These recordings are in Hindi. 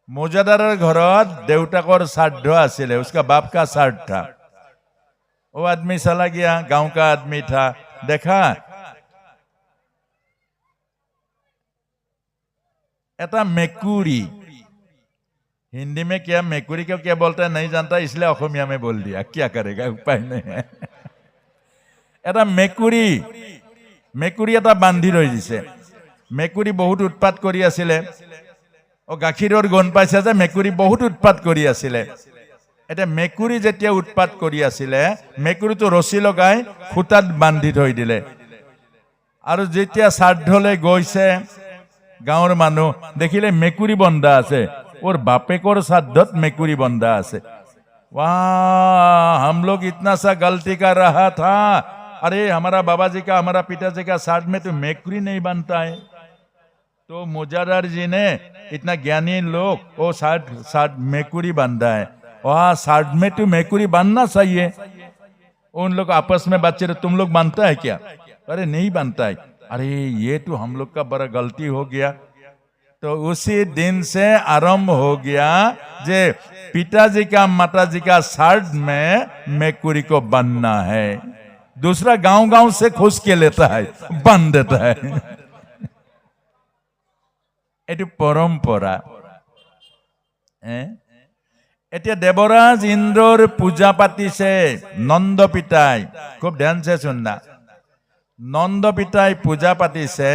मौजादार घरत देउताकर श्राद्ध आसिले, उसका बाप का श्राद्ध था। वो आदमी चला गया, गांव का आदमी था, देखा एटा मेकुरी, हिंदी में क्या मेकुरी को क्या बोलता है नहीं जानता, इसलिए अखमिया में बोल दिया, क्या करेगा, उपाय नहीं है। एटा मेकुरी, मेकुरी एटा बांधि रही दिसे। मेकुरी बहुत उत्पात करी आसिले, और गाखीৰৰ गन पाइছে যে মেকুৰী बहुत उत्पात करी आसिले। এটা মেকুৰী যেতিয়া उत्पात करी आसिले, মেকুৰীটো ৰছী লগাই খুঁটাত বান্ধি থৈ দিলে। আৰু যেতিয়া শ্ৰাদ্ধলৈ গৈছে গাঁৱৰ মানুহ দেখিলে মেকুৰী বন্ধা আছে, ওর বাপেকৰ শ্ৰাদ্ধত মেকুৰী বন্ধা আছে। वाह, हम लोग इतना सा गलती कर रहा था, अरे हमारा बाबा जी का, हमारा पिताजी का श्राद्ध में तो मेकुरी नहीं बनता है। तो मौजादार जी ने, इतना ज्ञानी लोग, वो श्राद्ध मेकुरी बांधा है। वहाँ श्राद्ध में तो मेकुरी बांधना चाहिए। उन लोग आपस में बातचीत, तुम लोग बांधता है क्या? अरे नहीं बांधता है। अरे ये तो हम लोग का बड़ा गलती हो गया। तो उसी दिन से आरंभ हो गया जे पिताजी का माताजी का श्राद्ध में मेकुरी को बांधना है। दूसरा गांव गांव से खोज के लेता है, बांध देता है। एटू परम्परा। एटिया देवराज इंद्रर पूजा पाती से नंद पिताई, खूब ध्यान से सुनना, नंद पिताई पूजा पाती से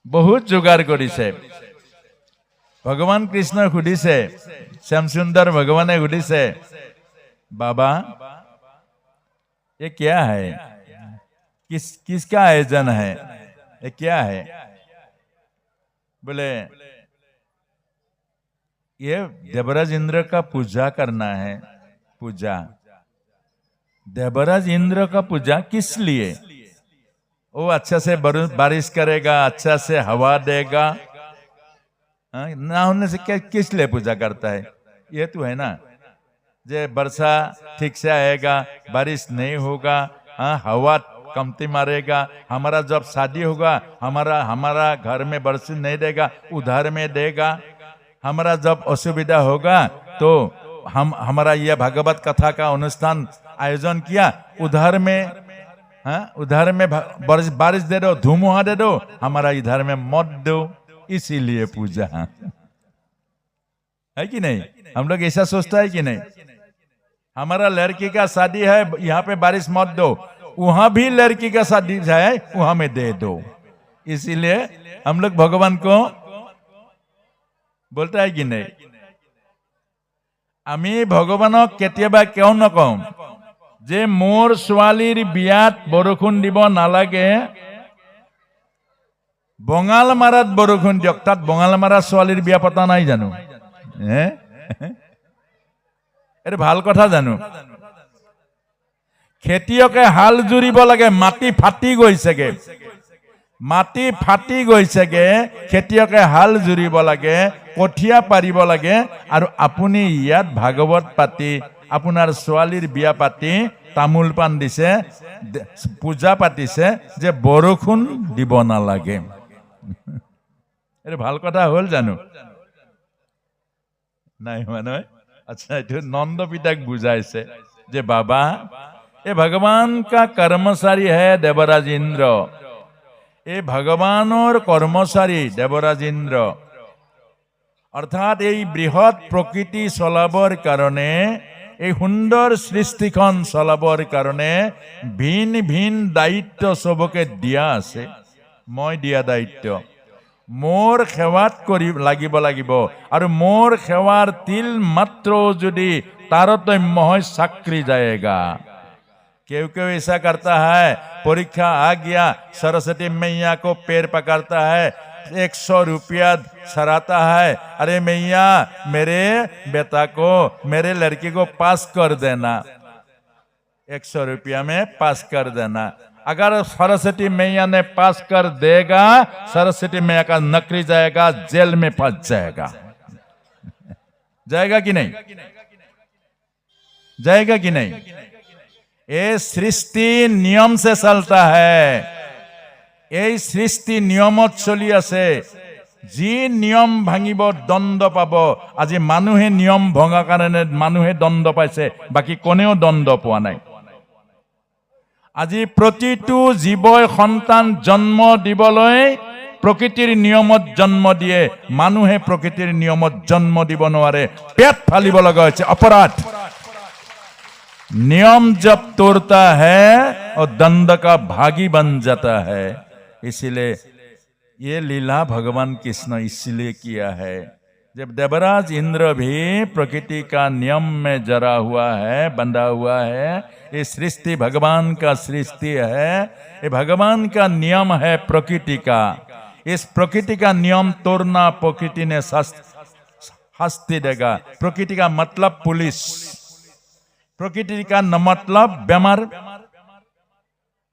बहुत जोगार करिছে। भगवान कृष्ण सुधिছে, श्याम सुंदर भगवाने सुधिছে, बाबा ये क्या है, किसका आयोजन है, ये क्या है? बोले ये देवराज इंद्र का पूजा करना है। पूजा, देवराज इंद्र का पूजा किस लिए? वो अच्छा से बारिश करेगा, अच्छा से हवा देगा, ना होने से क्या, किस लिए पूजा करता है? ये तो है ना, जे वर्षा ठीक से आएगा, बारिश नहीं होगा, हवा कमती मारेगा, हमारा जब शादी होगा हमारा घर में बरसी नहीं देगा, उधार में देगा। हमारा जब असुविधा होगा तो हमारा यह भागवत कथा का अनुष्ठान आयोजन किया, उधार में बारिश दे दो, धुमुहा दे दो, हमारा इधर में मत दो, इसीलिए पूजा है कि नहीं? हम लोग ऐसा सोचता है कि नहीं? हमारा लड़की का शादी है, यहाँ पे बारिश मत दो, वहां भी लड़की का शादी है, वहां में दे दो। इसीलिए हम लोग भगवान को बोलता है कि नहीं? आमी भगवानक केतियाबा क्यों नकम जे मोर ছোৱালীৰ বিয়াত বৰষুণ দিব নালাগে, বঙালমাৰাত বৰষুণ দিয়ক। তাত বঙালমাৰা ছোৱালীৰ বিয়া পতা নাই জানো? এটা ভাল কথা জানো? খেতিয়কে হাল জুৰিব লাগে, মাটি ফাটি গৈছেগে, মাটি ফাটি গৈছেগে, খেতিয়কে হাল জুৰিব লাগে, কঠীয়া পাৰিব লাগে, আৰু আপুনি ইয়াত ভাগৱত পাতি আপোনাৰ ছোৱালীৰ বিয়া পাতি তামোল পাণ দিছে, পূজা পাতিছে যে বৰষুণ দিব নালাগে। এটা ভাল কথা হ'ল জানো? নাই হোৱা নহয়? अच्छा, ये नंद पिता बुझाइसे जे बाबा ये भगवान का कर्मचारी है देवराज इंद्र, ये भगवान और कर्मचारी देवराज इंद्र। अर्थात ये बृहत प्रकृति चलाबर कारणे, ये सुंदर सृष्टिखन चलाबर कारणे भिन्न भिन्न दायित्व सबके दिया आछे। मैं दिया दायित्व मोर सेवात करि লাগিব লাগিব, और मोर सेवार तिल मात्र यदि तारतम्य হয় चाकरी जाएगा। क्यों क्यों ऐसा करता है? परीक्षा आ गया, सरस्वती मैया को पैर पकड़ता है, 100 रुपया सराता है, अरे मैया मेरे बेटा को, मेरे लड़की को पास कर देना, 100 रुपया में पास कर देना। अगर सरस्वती मैया ने पास कर देगा, सरस्वती मैया का नौकरी जाएगा, जेल में फंस जाएगा। जाएगा कि नहीं? जाएगा कि नहीं? ये सृष्टि नियम से चलता है। এই সৃষ্টি নিয়মত চলি আছে। যি নিয়ম ভাঙিব দণ্ড পাব। আজি মানুহে নিয়ম ভঙা কাৰণে মানুহে দণ্ড পাইছে, বাকি কোনেও দণ্ড পোৱা নাই। আজি প্ৰতিটো জীৱই সন্তান জন্ম দিবলৈ প্ৰকৃতিৰ নিয়মত জন্ম দিয়ে, মানুহে প্ৰকৃতিৰ নিয়মত জন্ম দিব নোৱাৰে, পেট ফালিব লগা হৈছে, অপৰাধ। नियम जब तोड़ता है और दंड का भागी बन जाता है। इसीलिए ये लीला भगवान कृष्ण इसलिए किया है। जब देवराज इंद्र भी प्रकृति का नियम में जरा हुआ है, बंधा हुआ है, ये सृष्टि भगवान का सृष्टि है, ये भगवान का नियम है प्रकृति का। इस प्रकृति का नियम तोड़ना प्रकृति ने शास्ति देगा। प्रकृति का मतलब पुलिस, प्रकृति का न मतलब बीमार।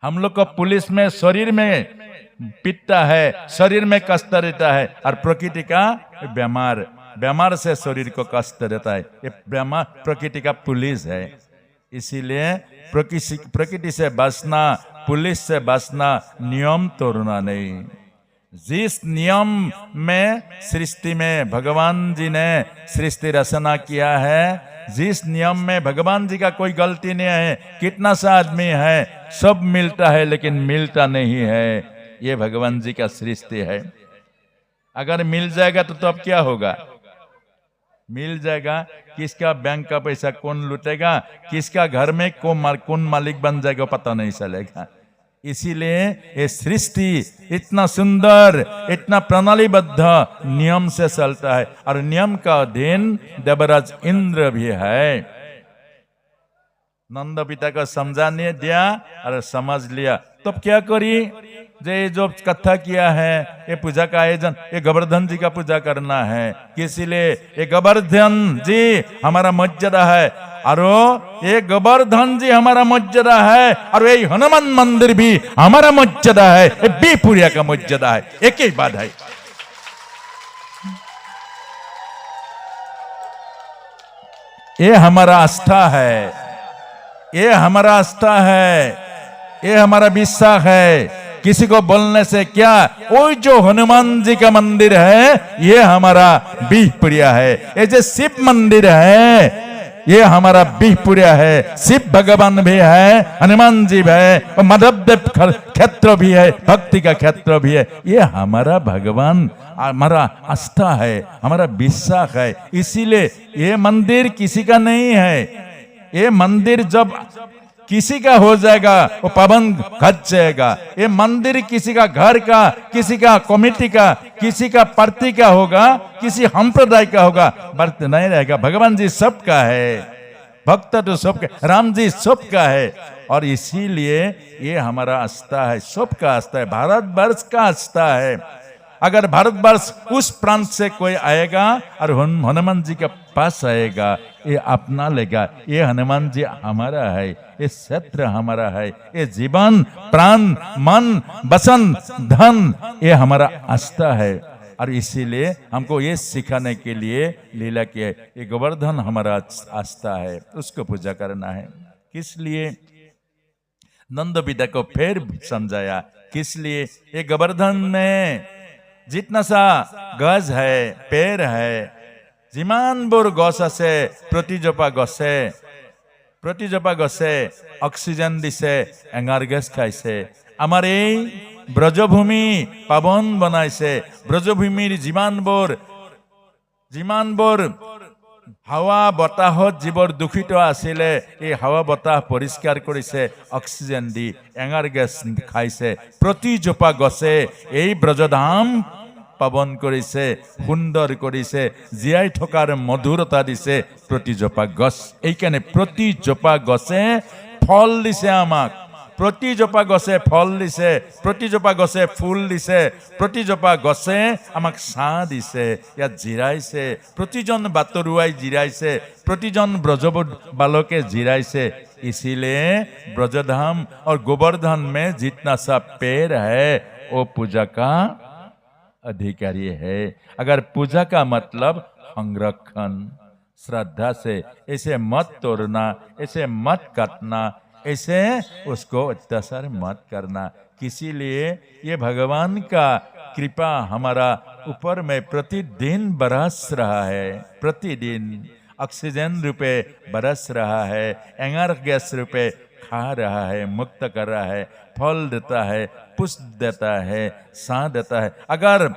हम लोग को पुलिस में शरीर में पीटता है, शरीर में कष्ट रहता है, और प्रकृति का बीमार, बीमार से शरीर को कष्ट रहता है। ये बीमार प्रकृति का पुलिस है। इसीलिए प्रकृति से बचना, पुलिस से बचना, नियम तोड़ना नहीं। जिस नियम में सृष्टि में भगवान जी ने सृष्टि रचना किया है, जिस नियम में भगवान जी का कोई गलती नहीं है, कितना सा आदमी है, सब मिलता है लेकिन मिलता नहीं है, ये भगवान जी का सृष्टि है। अगर मिल जाएगा तो अब क्या होगा? मिल जाएगा, किसका बैंक का पैसा कौन लूटेगा, किसका घर में कौन मालिक बन जाएगा पता नहीं चलेगा। इसीलिए ये सृष्टि इतना सुंदर, इतना प्रणालीबद्ध नियम से चलता है, और नियम का अधीन देवराज इंद्र भी है। नंद पिता को समझाने दिया और समझ लिया, तब तो क्या करी? जो कथा किया है, ये पूजा का आयोजन, ये गोवर्धन जी का पूजा करना है। इसीलिए ये गोवर्धन जी हमारा मर्यादा है, और ये गोवर्धन जी हमारा मर्यादा है, और ये हनुमान मंदिर भी हमारा मर्यादा है, ये बीपुरिया का मर्यादा है, एक ही बात है। ये हमारा आस्था है, ये हमारा आस्था है, ये हमारा विश्वास है। किसी को बोलने से क्या, वो जो हनुमान जी का मंदिर है ये हमारा बीहपुरिया है, ये जो शिव मंदिर है ये हमारा बीहपुरिया है। शिव भगवान भी है, हनुमान जी भी है, और माधवदेव क्षेत्र भी है, भक्ति का क्षेत्र भी है। ये हमारा भगवान, हमारा आस्था है, हमारा विश्वास है। इसीलिए ये मंदिर किसी का नहीं है। ये मंदिर जब किसी का हो जाएगा वो पावन खच जाएगा। ये मंदिर किसी का घर का, किसी का कमेटी का, किसी का पार्टी का होगा, किसी संप्रदाय का होगा, वर्त नहीं रहेगा। भगवान जी सबका है, भक्त तो सबका, राम जी सबका है, और इसीलिए ये हमारा आस्था है, सबका आस्था है, भारतवर्ष का आस्था है। अगर भारतवर्ष उस प्रांत से कोई आएगा और हनुमान जी के पास आएगा, ये अपना लेगा, ये हनुमान जी हमारा है, ये क्षेत्र हमारा है, ये जीवन, प्राण, मन, वचन, धन, ये हमारा आस्था है। और इसीलिए हमको ये सिखाने के लिए लीला की है। ये गोवर्धन हमारा आस्था है, उसको पूजा करना है। किस लिए? नंद पिता को फिर समझाया, किस लिए? ये गोवर्धन में जितना सा गज है, पेड़ है, जिमानबोर गछ আছে, प्रतिजोपा गছে অক্সিজেন দিছে, এঙাৰ গেছ খাইছে। আমাৰ এই ব্ৰজভূমি পাবন বনাইছে। ব্ৰজভূমিৰ যিমানবোৰ হাৱা বতাহত যিবোৰ দূষিত আছিলে, এই হাৱা বতাহ পৰিষ্কাৰ কৰিছে অক্সিজেন দি, এঙাৰ গেছ খাইছে। প্ৰতিজোপা গছে এই ব্ৰজধাম পাবন কৰিছে, সুন্দৰ কৰিছে, জীয়াই থকাৰ মধুৰতা দিছে প্ৰতিজোপা গছ। এইকাৰণে প্ৰতিজোপা গছে ফল দিছে আমাক, প্ৰতিজোপা গছে ফল দিছে, প্ৰতিজোপা গছে ফুল দিছে, প্ৰতিজোপা গছে আমাক ছাঁ দিছে, ইয়াত জিৰাইছে, প্ৰতিজন বাটৰুৱাই জিৰাইছে, প্ৰতিজন ব্ৰজ বালকে জিৰাইছে। इसीलिए ब्रजधाम और गोवर्धन में जितना सा पेड़ है वो पूजा का अधिकारी है। अगर पूजा का मतलब संरक्षण, श्रद्धा से इसे मत तोड़ना, इसे मत काटना, ऐसे उसको अत्याचार मत करना। किसी लिए ये भगवान का कृपा हमारा ऊपर में प्रतिदिन बरस रहा है, प्रतिदिन ऑक्सीजन रूपे बरस रहा है, एंगर गैस रूपे खा रहा है, मुक्त कर रहा है, फल देता है, पुष्प देता है, सा देता है। अगर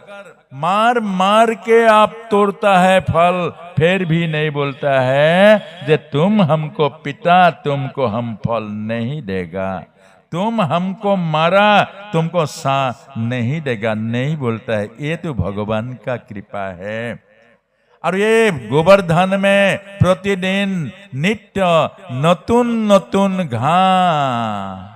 मार मार के आप तोड़ता है फल, फिर भी नहीं बोलता है जे तुम हमको पिता, तुमको हम फल नहीं देगा, तुम हमको मारा, तुमको सा नहीं देगा, नहीं बोलता है। ये तो भगवान का कृपा है। और ये गोवर्धन में प्रतिदिन नित्य नतुन नतुन घास,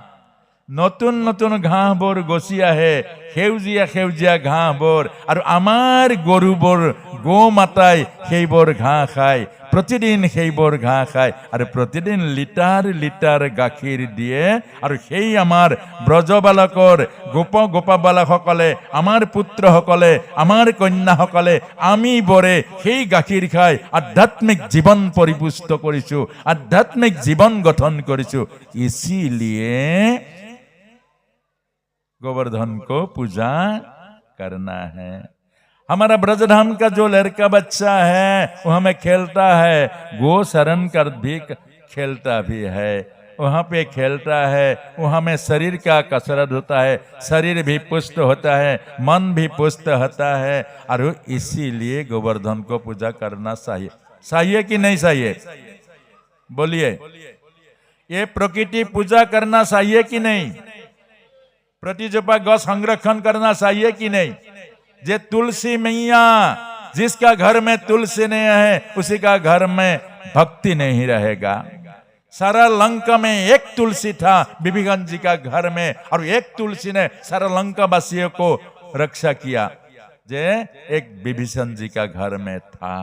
নতুন নতুন ঘাঁ বোৰ গছি আহে, সেউজীয়া সেউজীয়া ঘাঁ বোৰ, আৰু আমাৰ গৰুবোৰ গো মাতাই সেইবোৰ ঘাঁ খায়, প্ৰতিদিন সেইবোৰ ঘাঁ খায়, আৰু প্ৰতিদিন লিটাৰ লিটাৰ গাখীৰ দিয়ে। আৰু সেই আমাৰ ব্ৰজবালকৰ গোপাবালকসকলে, আমাৰ পুত্ৰসকলে, আমাৰ কন্যাসকলে, আমি বৰে সেই গাখীৰ খাই আধ্যাত্মিক জীৱন পৰিপুষ্ট কৰিছো, আধ্যাত্মিক জীৱন গঠন কৰিছো। ইসিলিয়ে गोवर्धन को पूजा करना है। हमारा ब्रजधाम का जो लड़का बच्चा है वो हमें खेलता है, गो शरण कर भी खेलता भी है, वहाँ पे खेलता है, वहाँ में शरीर का कसरत होता है, शरीर भी पुष्ट होता है, मन भी पुष्ट होता है। और इसीलिए गोवर्धन को पूजा करना चाहिए। चाहिए कि नहीं चाहिए? बोलिए, ये प्रकृति पूजा करना चाहिए कि नहीं? प्रतिजोपा गौ संरक्षण करना चाहिए कि नहीं? जे तुलसी मैया, जिसका घर में तुलसी नहीं है उसी का घर में भक्ति नहीं रहेगा। सारा लंका में एक तुलसी था विभीषण जी का घर में, और एक तुलसी ने सारा लंका वासियों को रक्षा किया। जे एक विभीषण जी का घर में था।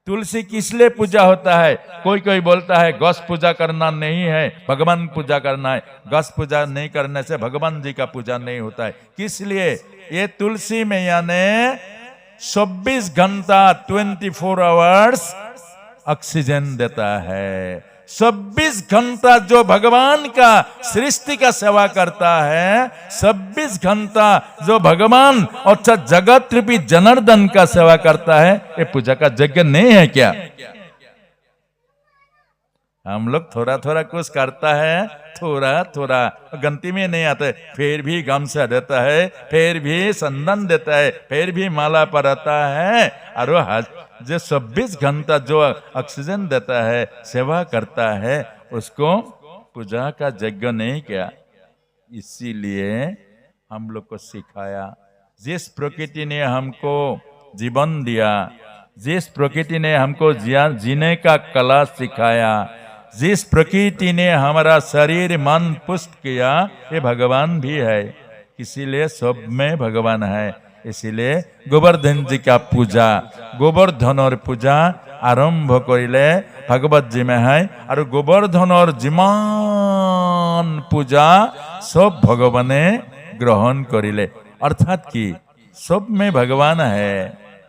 तुलसी किस लिए पूजा होता है? कोई कोई बोलता है गौ पूजा करना नहीं है, भगवान पूजा करना है। गौ पूजा नहीं करने से भगवान जी का पूजा नहीं होता है। किस लिए? ये तुलसी मैया ने 24 घंटा 24 आवर्स ऑक्सीजन देता है। 24 घंटा जो भगवान का सृष्टि का सेवा करता है, 26 घंटा जो भगवान और जगत रूपी जनार्दन का सेवा करता है, ये पूजा का यज्ञ नहीं है क्या? हम लोग थोड़ा थोड़ा कुछ करता है, थोड़ा थोड़ा गिनती में नहीं आता है, फिर भी गमछा देता है, फिर भी संदन देता है, फिर भी माला पराता है। और जो 26 घंटा जो ऑक्सीजन देता है, सेवा करता है, उसको पूजा का यज्ञ नहीं किया। इसीलिए हम लोग को सिखाया, जिस प्रकृति ने हमको जीवन दिया, जिस प्रकृति ने हमको जीने का कला सिखाया, जिस प्रकृति ने हमारा शरीर मन पुष्ट किया, ये भगवान भी है। इसीलिए सब में भगवान है। इसीलिए गोवर्धन जी का पूजा, गोवर्धन और पूजा आरंभ करिले भागवत जी में है। और गोवर्धन और जिमान पूजा सब भगवाने ग्रहण करिले, अर्थात कि सब में भगवान है,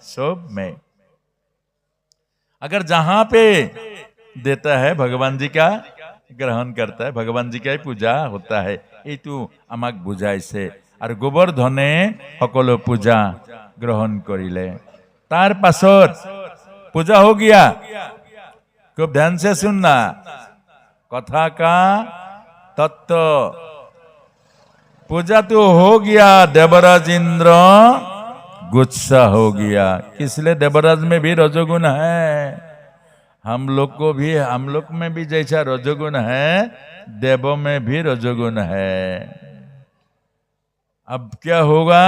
सब में। अगर जहां पे देता है भगवान जी का ग्रहण करता है, भगवान जी का ही पूजा होता है। ये तो आमाक बुझाइছে। और गोवर्धने सकलो पूजा ग्रहण करिले। तार पाছত पूजा हो गया। खूब ध्यान से सुनना, कथा का तत्व। पूजा तो हो गया, देवराज इंद्र गुस्सा हो गया। इसलिए देवराज में भी रजोगुण है। हम लोग में भी जैसा रजोगुण है, देवों में भी रजोगुण है। अब क्या होगा?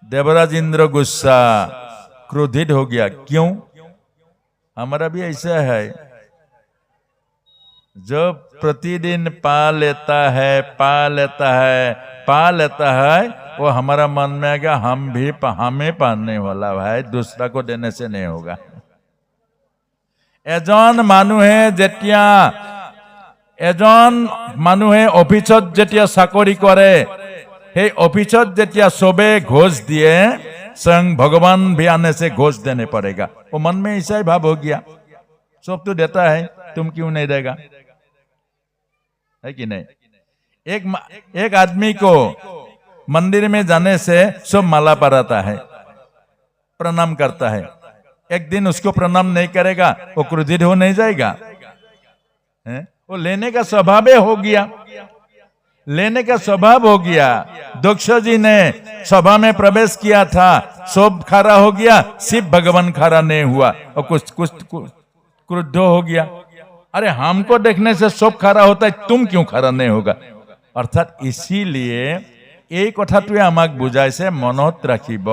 देवराज इंद्र गुस्सा, क्रोधित हो गया। क्यों? हमारा भी ऐसा है, जो प्रतिदिन पा लेता है, वो हमारा मन में आ गया, हमें पाने वाला है, दूसरा को देने से नहीं होगा। एजन मानुहे ऑफिसत जेतिया चाकरी करे, हे ऑफिसत जेतिया सबे घोष दिए, स्वयं भगवान भी आने से घोष देने पड़ेगा। वो मन में ऐसा ही भाव हो गया, सब तो देता है, तुम क्यों नहीं देगा? है कि नहीं? एक आदमी को मंदिर में जाने से सब माला पराता है, प्रणाम करता है। एक दिन उसको प्रणाम नहीं करेगा, वो क्रोधित हो नहीं जाएगा? वो लेने का स्वभाव हो गया, लेने का स्वभाव हो गया। दक्ष जी ने सभा में प्रवेश किया था, सब खड़ा हो गया, सिर्फ भगवान खड़ा नहीं हुआ और कुछ क्रुद्ध हो गया। अरे हमको देखने से सब खड़ा होता है, तुम क्यों खड़ा नहीं होगा? अर्थात इसीलिए এই কথাটোৱে আমাক বুজাইছে, মনত ৰাখিব,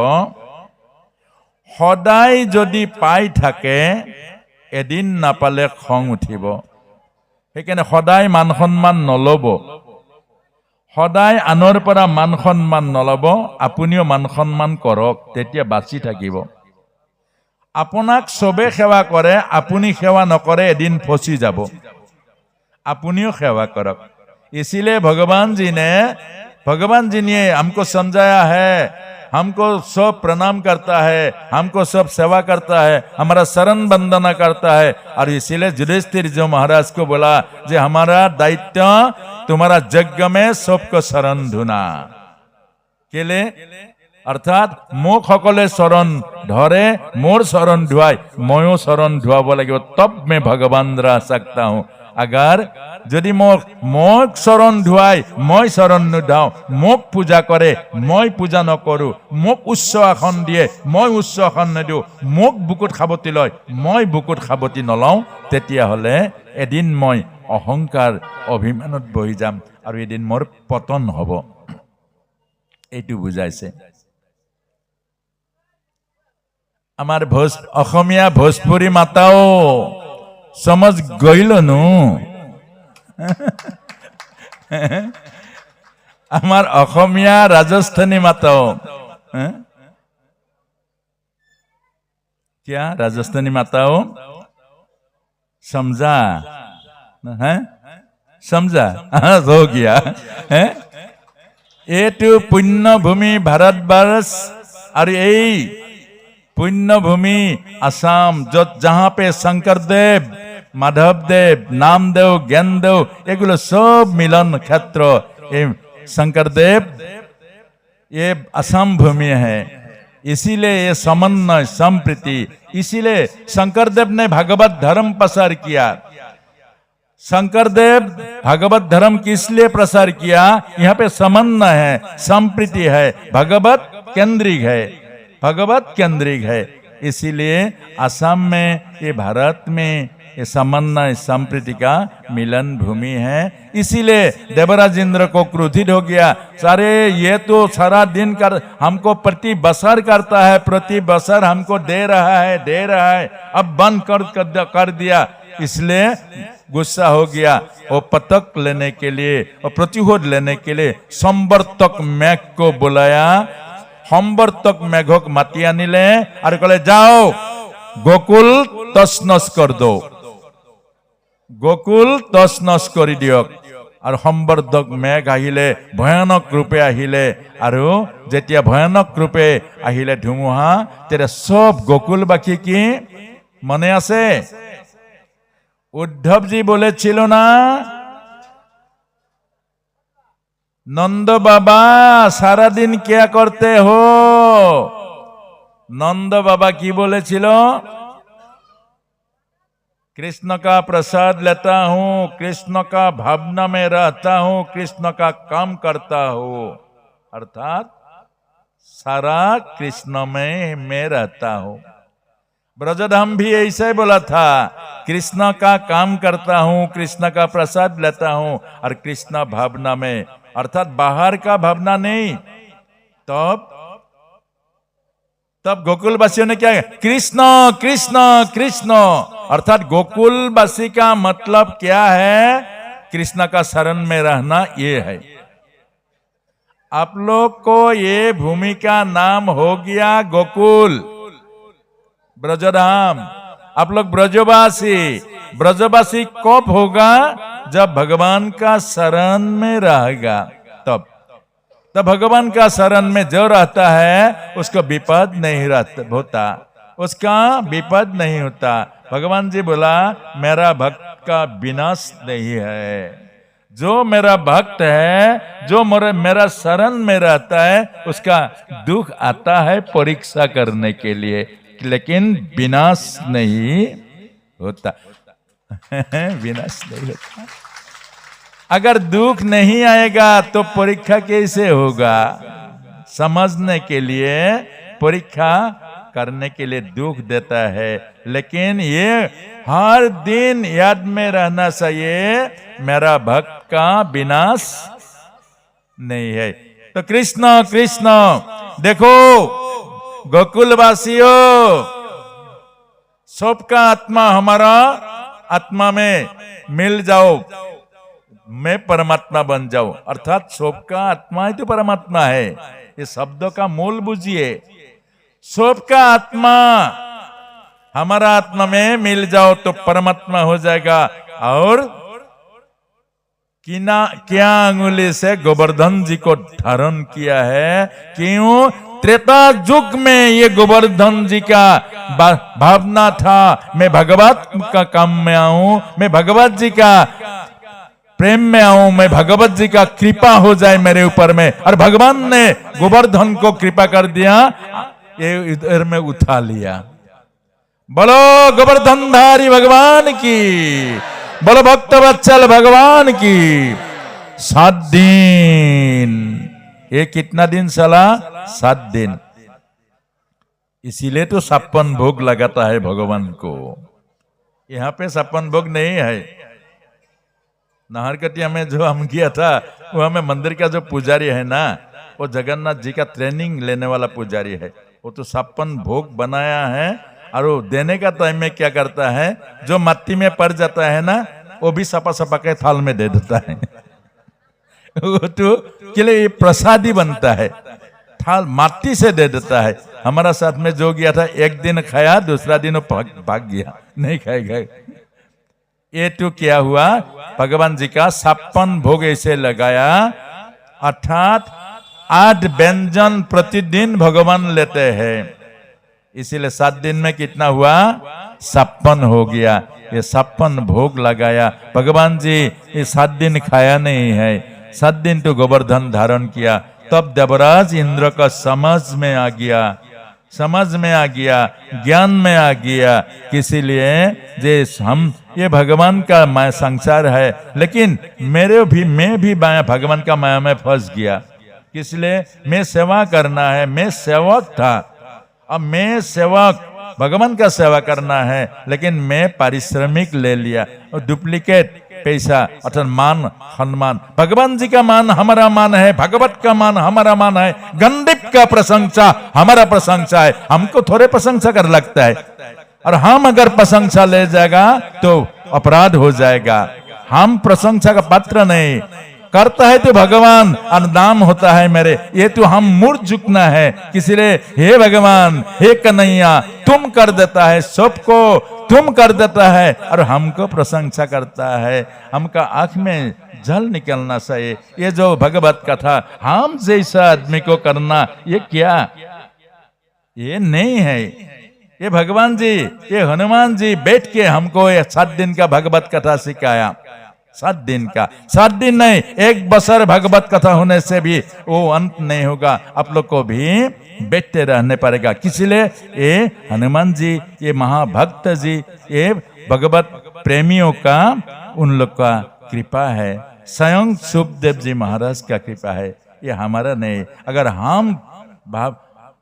সদায় যদি পাই থাকে এদিন নাপালে খং উঠিব। সেইকাৰণে সদায় মান সন্মান নলব, সদায় আনৰ পৰা মান সন্মান নলব, আপুনিও মান সন্মান কৰক, তেতিয়া বাচি থাকিব। আপোনাক চবে সেৱা কৰে, আপুনি সেৱা নকৰে, এদিন ফচি যাব। আপুনিও सेवा करक। इसीलिए भगवान जी ने हमको समझाया है, हमको सब प्रणाम करता है, हमको सब सेवा करता है, हमारा शरण वंदना करता है। और इसीलिए युधिष्ठिर जो महाराज को बोला जे हमारा दायित्व तुम्हारा यज्ञ में सबको शरण धुना केले, अर्थात মোক সকলে शरण धरे, मोर शरण धुआई, मयो शरण धुआब लगे, तब मैं भगवान रह सकता हूँ। अगर यदि মোক शरण धुआई मैं शरण नुधाओ, মোক पूजा करे मैं पूजा नकरूँ, মোক उच्च आसन दिए मैं उच्च आसन निदिওঁ, মোক बुकुट खाबती लय मैं बुकुट खाबती नलওঁ, तेतिया हले एदिन मैं अहंकार अभिमानत बहि जाम और एदिन मोर पतन हब। एटु बुझाइছে। आमार अসমীয়া भोजपुरी माताओ समझ गइल नु? आमार अসমীয়া राजस्थानी माताओ, क्या राजस्थानी माताओ समझा? है समझा? हो गया है। एटू पुण्य भूमि भारतवर्ष और यही पुण्य भूमि आसाम, जहाँ पे शंकरदेव, माधवदेव, नामदेव, ज्ञानदेव एगुलो सब मिलन क्षेत्र, ये शंकरदेव ये आसाम भूमि है। इसीलिए ये समन्वय संप्रीति, इसीलिए शंकरदेव ने भागवत धर्म प्रसार किया। शंकरदेव भागवत धर्म किस लिए प्रसार किया? यहाँ पे समन्वय है, संप्रीति है, भगवत केंद्रिक है, भगवत केंद्रिक है। इसीलिए असम में, ये भारत में ये समन्वय संप्रीति का मिलन भूमि है। इसीलिए देवराज इंद्र को क्रोधित हो गया, सारे ये तो सारा दिन कर हमको प्रति बसर करता है, प्रति बसर हमको दे रहा है, अब बंद कर दिया। इसलिए गुस्सा हो गया। वो पतक लेने के लिए और प्रतिशोध लेने के लिए संवर्तक मेघ को बुलाया। संवर्तक मेघक माती आनिले और कहले जाओ गोकुल तसनस कर दो, गोकुल तसनस कर दियक। और संवर्तक मेघ आहिले, भयानक रूपे आहिले, और जेतिया भयानक रूपे आहिले धुमुहा, तेरे सब गोकुलबासी की मने आछे? उद्धव जी बोलेছিল ना, नंद बाबा सारा दिन क्या करते हो? नंद बाबा की बोलेছিল? कृष्ण का प्रसाद लेता हूँ, कृष्ण का भावना में रहता हूँ, कृष्ण का काम करता हूँ। अर्थात सारा कृष्ण में मैं रहता हूँ। ब्रजधाम भी ऐसे बोला था, कृष्ण का काम करता हूँ, कृष्ण का प्रसाद लेता हूँ और कृष्ण भावना में, अर्थात बाहर का भावना नहीं। तब गोकुलवासियों ने क्या? कृष्ण कृष्ण कृष्ण, अर्थात गोकुलवासी का मतलब क्या है? कृष्ण का शरण में रहना, ये है। आप लोग को ये भूमि का नाम हो गया गोकुल, ब्रजधाम। आप लोग ब्रजवासी, ब्रजवासी कब होगा? जब भगवान का शरण में रहेगा, तब भगवान का शरण में जो रहता है उसको विपद नहीं होता, उसका विपद नहीं होता। भगवान जी बोला मेरा भक्त का विनाश नहीं है। जो मेरा भक्त है, जो मेरा शरण में रहता है, उसका दुख आता है परीक्षा करने के लिए, लेकिन विनाश नहीं होता। विनाश नहीं होता। अगर दुख नहीं आएगा तो परीक्षा कैसे होगा? समझने के लिए, परीक्षा करने के लिए दुख देता है, लेकिन ये हर दिन याद में रहना चाहिए, मेरा भक्त का विनाश नहीं है। तो कृष्ण कृष्ण देखो, गोकुलवासियों, सबका आत्मा हमारा आत्मा में मिल जाओ, मैं परमात्मा बन जाऊं। अर्थात सबका आत्मा ही तो परमात्मा है। ये शब्दों का मूल बुझिए। सबका आत्मा हमारा आत्मा में मिल जाओ तो परमात्मा हो जाएगा। और क्या अंगुली से गोवर्धन जी को धारण किया है? क्यों? त्रेता युग में ये गोवर्धन जी का भावना था, मैं भगवत का काम में आऊं, मैं भगवत जी का प्रेम में आऊं, मैं भगवत जी का कृपा हो जाए मेरे ऊपर में। और भगवान ने गोवर्धन को कृपा कर दिया, ये इधर में उठा लिया। बोलो गोवर्धनधारी भगवान की, बोलो भक्त वत्सल भगवान की। 7 दिन, ये कितना दिन चला? 7 दिन। इसीलिए तो 56 भोग लगाता है भगवान को। यहाँ पे 56 भोग नहीं है। नाहरकटिया में जो हम किया था, वो हमें मंदिर का जो पुजारी है ना, वो जगन्नाथ जी का ट्रेनिंग लेने वाला पुजारी है। वो तो 56 भोग बनाया है। और वो देने का टाइम में क्या करता है, जो मट्टी में पड़ जाता है ना, वो भी सपा सपा के थाल में दे देता है। वो तो के लिए प्रसादी बनता है, थाल माटी से दे देता है। हमारा साथ में जो गया था, एक दिन खाया, दूसरा दिन वो भाग गया, नहीं खाएगा। ये तो क्या हुआ, भगवान जी का 56 भोग ऐसे लगाया, अर्थात 8 व्यंजन प्रतिदिन भगवान लेते हैं। इसीलिए 7 दिन में कितना हुआ? 56 हो गया। ये 56 भोग लगाया भगवान जी। ये 7 दिन खाया नहीं है, 7 दिन तो गोवर्धन धारण किया। तब देवराज इंद्र का समझ में आ गया, समझ में आ गया, ज्ञान में आ गया। इसीलिए जे हम ये भगवान का माया संसार है, लेकिन मैं भी भगवान का माया में फंस गया। इसलिए मैं सेवा करना है, मैं सेवक था, अब मैं सेवक भगवान का सेवा करना है, लेकिन मैं पारिश्रमिक ले लिया और डुप्लीकेट पैसा, अर्थात मान सम्मान। भगवान जी का मान हमारा मान है, भगवत का मान हमारा मान है, गंडीप का प्रशंसा हमारा प्रशंसा है। हमको थोड़े प्रशंसा कर लगता है, और हम अगर प्रशंसा ले जाएगा तो अपराध हो जाएगा। हम प्रशंसा का पात्र नहीं, करता है तो भगवान और नाम होता है मेरे, ये तो हम मुड़ झुकना है। इसलिए हे भगवान, हे कन्हैया, तुम कर देता है सबको, तुम कर देता है और हमको प्रशंसा करता है। हमका आंख में जल निकलना चाहिए। ये जो भगवत कथा हम जैसा आदमी को करना, ये क्या, ये नहीं है। ये भगवान जी, ये हनुमान जी बैठ के हमको ये 7 दिन का भगवत कथा सिखाया। 7 दिन का, 7 दिन नहीं, 1 बरस भगवत कथा होने से भी वो अंत नहीं होगा। आप लोग को भी बैठते रहने पड़ेगा। किसलिए? ये हनुमान जी, ये महाभक्त जी, ये भगवत प्रेमियों का, उन लोग का कृपा है। स्वयं सुखदेव जी महाराज का कृपा है, ये हमारा नहीं। अगर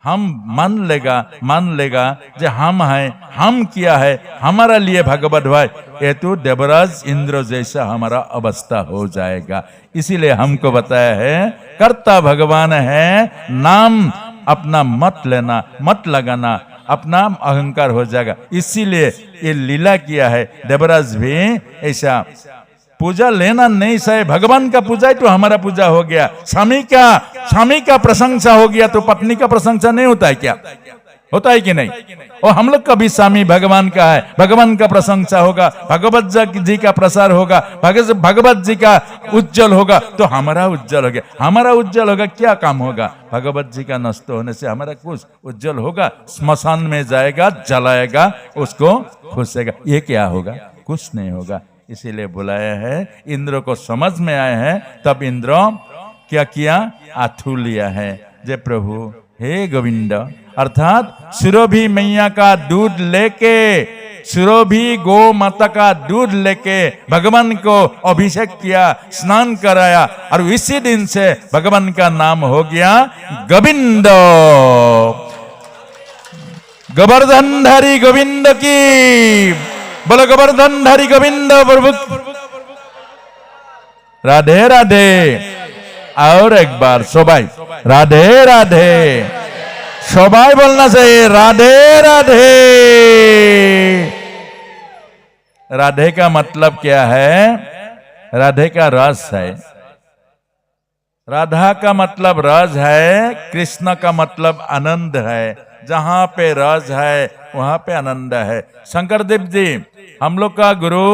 हम मान लेगा जो हम हैं, हम किया है, हमारा लिए भगवत भाई, ये तो देवराज इंद्र जैसा हमारा अवस्था हो जाएगा। इसीलिए हमको बताया है, कर्ता भगवान है, नाम अपना मत लेना, मत लगाना, अपना अहंकार हो जाएगा। इसीलिए ये लीला किया है। देवराज भी ऐसा पूजा लेना नहीं सहे, भगवान का पूजा ही तो हमारा पूजा हो गया। स्वामी का प्रशंसा हो गया तो पत्नी का प्रशंसा नहीं होता है क्या? होता है कि नहीं? और हम लोग का भी स्वामी भगवान का है, भगवान का प्रशंसा होगा, भगवत जी का प्रसार होगा, भगवत जी का उज्जवल होगा तो हमारा उज्जवल हो गया। हमारा उज्जवल होगा, क्या काम होगा? भगवत जी का नष्ट होने से हमारा कुछ उज्जवल होगा? स्मशान में जाएगा, जलाएगा, उसको खुशेगा, ये क्या होगा? कुछ नहीं होगा। इसीलिए बुलाया है। इंद्र को समझ में आए हैं, तब इंद्र क्या किया, आथू लिया है। जय प्रभु हे गोविंद, अर्थात सुरभि मैया का दूध लेके, सुरभि गो माता का दूध लेके भगवान को अभिषेक किया, स्नान कराया, और इसी दिन से भगवान का नाम हो गया गोविंद। गोवर्धनधारी गोविंद की बोलो, गोवर्धनधारी गोविंद प्रभु। राधे राधे। और एक बार सबाई राधे राधे, सबाई बोलना चाहिए राधे राधे। राधे का मतलब क्या है? राधे का रस है। राधा का मतलब रस है, कृष्ण का मतलब आनंद है। जहां पे रस है वहां पे आनंद है। शंकरदेव जी, हम लोग का गुरु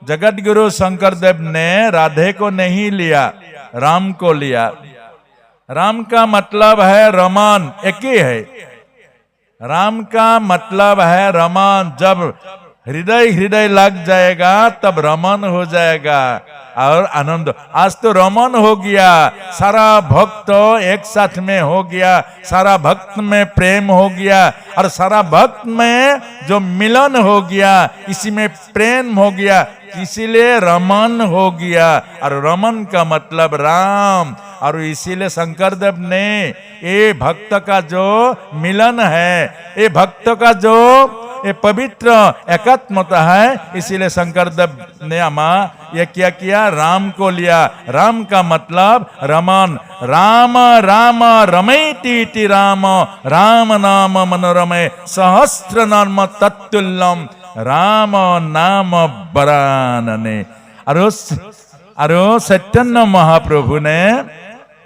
जगत गुरु शंकरदेव ने राधे को नहीं लिया, राम को लिया। राम का मतलब है रमन, एक ही है। राम का मतलब है रमन। जब हृदय हृदय लग जाएगा तब रमन हो जाएगा और आनंद। आज तो रमन हो गया, सारा भक्त एक साथ में हो गया, सारा भक्त में प्रेम हो गया, और सारा भक्त में जो मिलन हो गया इसी में प्रेम हो गया, इसीलिए रमन हो गया। और रमन का मतलब राम। और इसीलिए शंकरदेव ने ये भक्त का जो मिलन है, ये भक्त का जो ये पवित्र एकात्मता है, इसीलिए शंकरदेव ने ये क्या किया, राम को लिया। राम का मतलब रमन। राम राम रमैति राम, राम नाम मनोरमे सहस्र नाम तत्तुल्यम, राम नाम बरानने। अरो चैतन्य महाप्रभु ने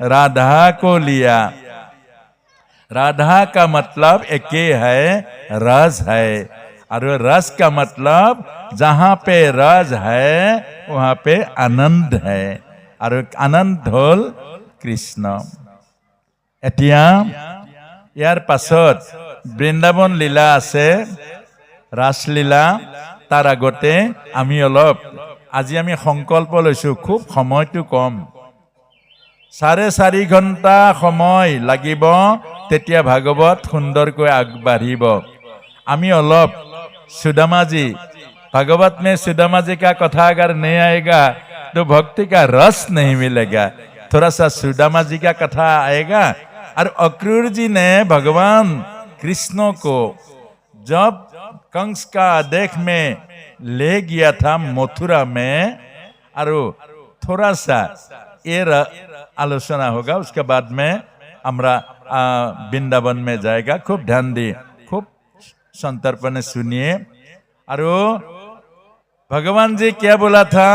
राधा को लिया। राधा का मतलब एक ही है, रस है। और रस का मतलब जहां पे रस है वहां पे आनंद है। और आनंद हल कृष्ण। एतिया यार पाছত बृंदावन लीला आछे, रासलीला। तार आगते आमी अलप আজি আমি সংকল্প লৈছো, খুব সময়টো কম, 4.5 ঘন্টা সময় লাগিব, তেতিয়া ভাগৱত সুন্দৰকৈ আগবাঢ়িব। আমি অলপ सुदामा जी, भागवत में सुदामा जी का कथा अगर नहीं आएगा तो भक्ति का रस नहीं मिलेगा। थोड़ा सा सुदामा जी का कथा आएगा। और अक्रूर जी ने भगवान कृष्ण को जब कंस का आदेश में ले गया था मथुरा में, और थोड़ा सा ये आलोचना होगा, उसके बाद में हमरा वृंदावन में जाएगा। खूब ध्यान दी, खूब संतर्पण सुनिए। और भगवान जी क्या बोला था,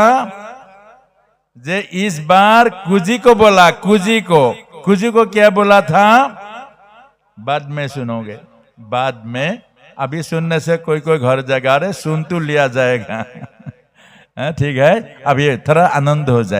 जे इस बार कुजी को बोला, कुजी को क्या बोला था, बाद में सुनोगे, बाद में। अभी सुनने से कोई घर जगा रहे, सुन तो लिया जाएगा। ठीक है, अभी थोड़ा आनंद हो जाए।